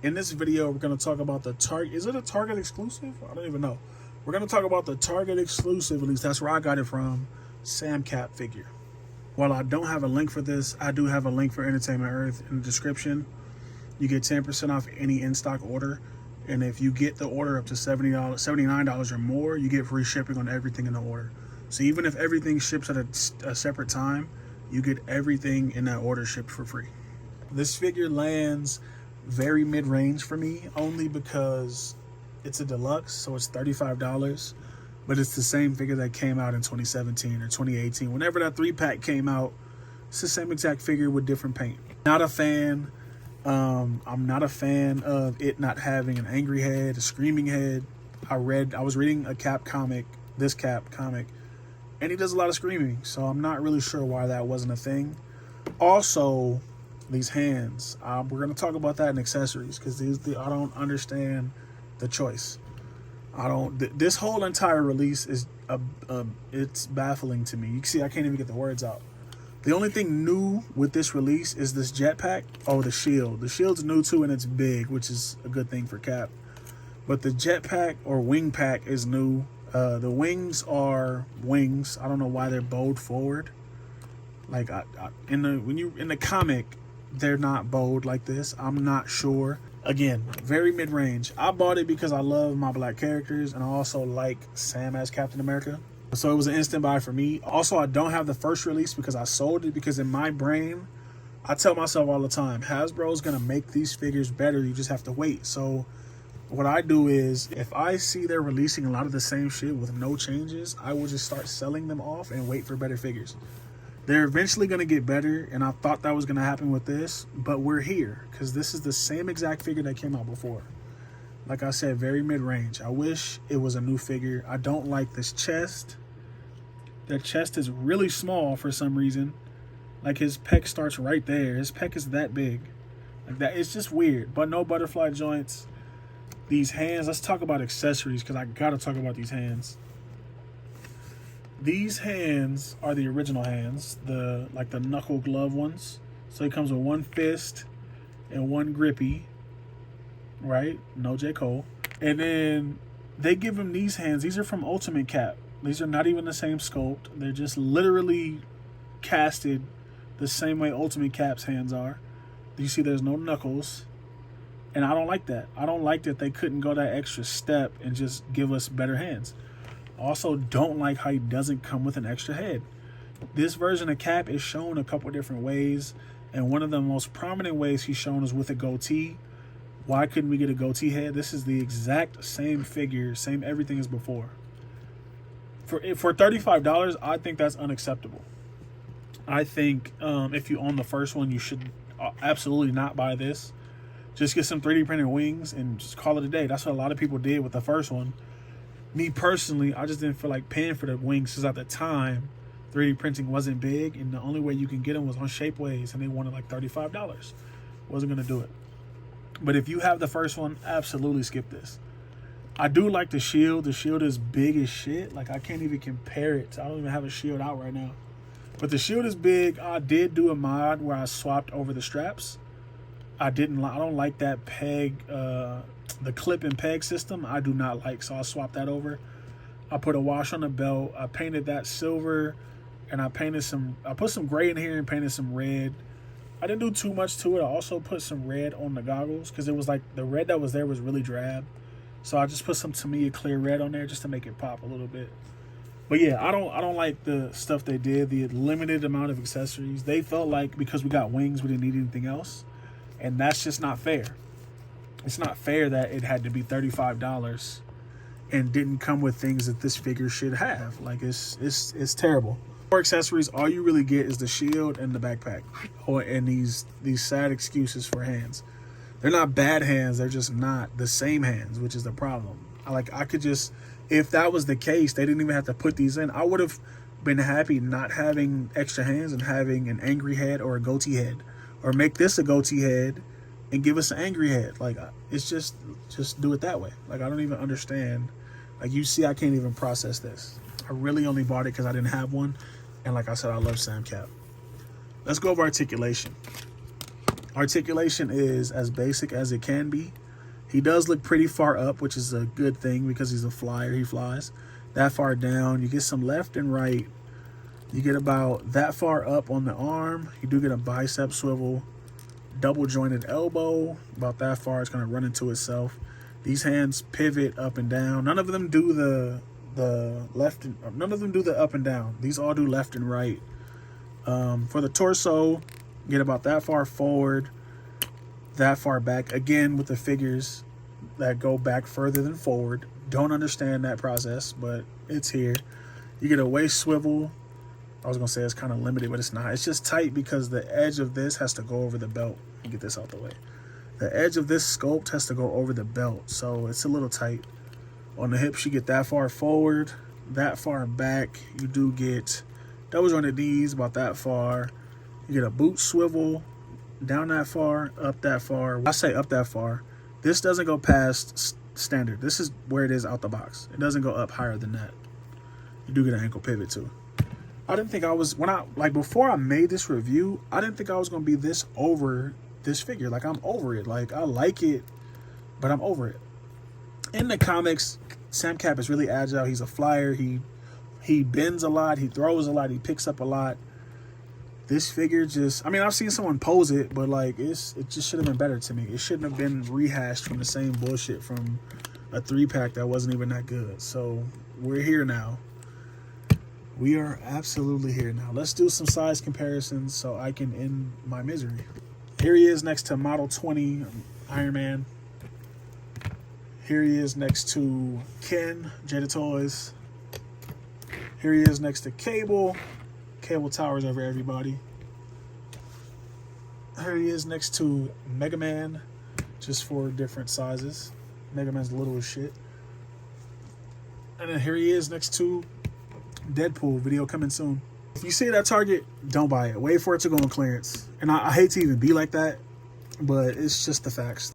In this video, we're going to talk about the Target. Is it a Target exclusive? I don't even know. We're going to talk about the Target exclusive, at least that's where I got it from, Sam Cap figure. While I don't have a link for this, I do have a link for Entertainment Earth in the description. You get 10% off any in-stock order. And if you get the order up to $70, $79 or more, you get free shipping on everything in the order. So even if everything ships at a separate time, you get everything in that order shipped for free. This figure lands very mid-range for me, only because it's a deluxe, so it's $35, but it's the same figure that came out in 2017 or 2018. Whenever that 3-pack came out, it's the same exact figure with different paint. Not a fan. I'm not a fan of it not having an angry head, a screaming head. I was reading a Cap comic, this Cap comic, and he does a lot of screaming, so I'm not really sure why that wasn't a thing. Also, these hands, we're going to talk about that in accessories, because I don't understand the choice. This whole entire release is it's baffling to me. You can see I can't even get the words out. The only thing new with this release is this jetpack. Oh, the shield. The shield's new too, and it's big, which is a good thing for Cap. But the jetpack or wing pack is new. The wings are wings. I don't know why they're bowed forward. Like in the comic, they're not bowed like this. I'm not sure. Again, very mid-range. I bought it because I love my black characters, and I also like Sam as Captain America. So it was an instant buy for me. Also, I don't have the first release because I sold it, because in my brain, I tell myself all the time, Hasbro's going to make these figures better. You just have to wait. So what I do is, if I see they're releasing a lot of the same shit with no changes, I will just start selling them off and wait for better figures. They're eventually going to get better, and I thought that was going to happen with this, but we're here because this is the same exact figure that came out before. Like I said, very mid-range. I wish it was a new figure. I don't like this chest. That chest is really small for some reason. Like his pec starts right there. His pec is that big. Like that, it's just weird. But no butterfly joints. These hands, let's talk about accessories, because I gotta talk about these hands. These hands are the original hands, the knuckle glove ones. So it comes with one fist and one grippy, right? No J. Cole. And then they give him these hands. These are from Ultimate Cap. These are not even the same sculpt. They're just literally casted the same way Ultimate Cap's hands are. You see there's no knuckles. And I don't like that. I don't like that they couldn't go that extra step and just give us better hands. Also, don't like how he doesn't come with an extra head. This version of Cap is shown a couple different ways, and one of the most prominent ways he's shown is with a goatee. Why couldn't we get a goatee head? This is the exact same figure, same everything as before. For $35, I think that's unacceptable. I think if you own the first one, you should absolutely not buy this. Just get some 3D printed wings and just call it a day. That's what a lot of people did with the first one. Me personally, I just didn't feel like paying for the wings, because at the time, 3D printing wasn't big, and the only way you can get them was on Shapeways, and they wanted like $35. Wasn't going to do it. But if you have the first one, absolutely skip this. I do like the shield. The shield is big as shit. Like, I can't even compare it. I don't even have a shield out right now. But the shield is big. I did do a mod where I swapped over the straps. I don't like that peg, the clip and peg system. I do not like, so I'll swap that over. I put a wash on the belt. I painted that silver, and I put some gray in here and painted some red. I didn't do too much to it. I also put some red on the goggles, because it was like the red that was there was really drab. So I just put some Tamiya clear red on there just to make it pop a little bit. But yeah, I don't like the stuff they did, the limited amount of accessories. They felt like because we got wings, we didn't need anything else. And that's just not fair. It's not fair that it had to be $35 and didn't come with things that this figure should have. Like, it's terrible. For accessories, all you really get is the shield and the backpack. Oh, and these sad excuses for hands. They're not bad hands, they're just not the same hands, which is the problem. I could just, if that was the case, they didn't even have to put these in. I would have been happy not having extra hands and having an angry head or a goatee head. Or make this a goatee head and give us an angry head. Like, it's just do it that way. Like, I don't even understand. Like, you see, I can't even process this. I really only bought it because I didn't have one. And like I said, I love Sam Cap. Let's go over articulation. Articulation is as basic as it can be. He does look pretty far up, which is a good thing because he's a flyer. He flies that far down. You get some left and right. You get about that far up on the arm. You do get a bicep swivel, double jointed elbow. About that far, it's going to run into itself. These hands pivot up and down. None of them do the left. None of them do the up and down. These all do left and right. For the torso, get about that far forward, that far back. Again, with the figures that go back further than forward. Don't understand that process, but it's here. You get a waist swivel. I was going to say it's kind of limited, but it's not. It's just tight because the edge of this has to go over the belt. Let me get this out the way. The edge of this sculpt has to go over the belt, so it's a little tight. On the hips, you get that far forward, that far back. You do get double jointed knees about that far. You get a boot swivel down that far, up that far. I say up that far. This doesn't go past standard. This is where it is out the box. It doesn't go up higher than that. You do get an ankle pivot too. I didn't think I was, before I made this review, I didn't think I was going to be this over this figure. Like, I'm over it. Like, I like it, but I'm over it. In the comics, Sam Cap is really agile. He's a flyer. He bends a lot. He throws a lot. He picks up a lot. This figure just, I've seen someone pose it, but like, it just should have been better to me. It shouldn't have been rehashed from the same bullshit from a 3-pack that wasn't even that good. So we're here now. We are absolutely here now. Let's do some size comparisons so I can end my misery. Here he is next to Model 20 Iron Man. Here he is next to Ken, Jada Toys. Here he is next to Cable. Cable towers over everybody. Here he is next to Mega Man, just for different sizes. Mega Man's little as shit. And then here he is next to Deadpool. Video coming soon. If you see it at Target, don't buy it. Wait for it to go on clearance. And I hate to even be like that, but it's just the facts.